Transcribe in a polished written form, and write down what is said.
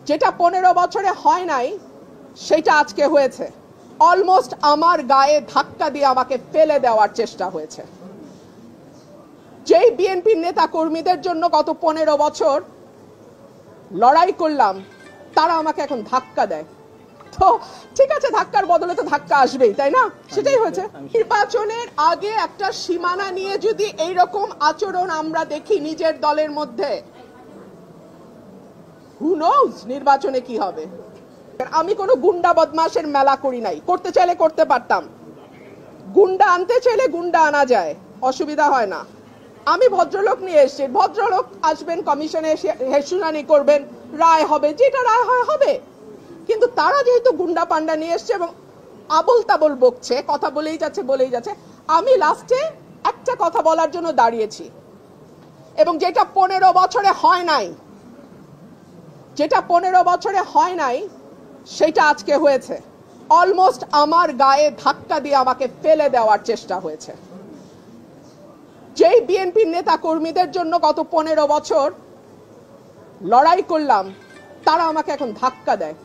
যেটা 15 বছরে হয় নাই সেটা আজকে হয়েছে। অলমোস্ট আমার গায়ে ধাক্কা দিয়ে আমাকে ফেলে দেওয়ার চেষ্টা হয়েছে। যেই বিএনপির নেতা কর্মীদের জন্য গত 15 বছর লড়াই করলাম, তারা আমাকে এখন ধাক্কা দেয়। তো ঠিক আছে, ধাক্কার বদলে তো ধাক্কা আসবেই, তাই না? সেটাই হয়েছে। নির্বাচনের আগে একটা সীমানা নিয়ে যদি এইরকম আচরণ আমরা দেখি নিজের দলের মধ্যে, হু নোজ নির্বাচনে কি হবে। আমি কোনো গুন্ডা বদমাশের মেলা করি নাই, করতে চাইলে করতে পারতাম। গুন্ডা আনতে চাইলে গুন্ডা আনা যায়, অসুবিধা হয় না। আমি ভদ্রলোক নিয়ে এসেছি, ভদ্রলোক আসবেন, কমিশনে শুনানি করবেন, রায় হবে, যেটা রায় হয় হবে। কিন্তু তারা যেহেতু গুন্ডা পান্ডা নিয়ে এসছে এবং আবল তাবল বকছে, কথা বলেই যাচ্ছে, আমি লাস্টে একটা কথা বলার জন্য দাঁড়িয়েছি। এবং যেটা 15 বছরে হয় নাই সেটা আজকে হয়েছে। অলমোস্ট আমার গায়ে ধাক্কা দিয়ে আমাকে ফেলে দেওয়ার চেষ্টা হয়েছে। যেই বিএনপির নেতা কর্মীদের জন্য গত 15 বছর লড়াই করলাম, তারা আমাকে এখন ধাক্কা দেয়।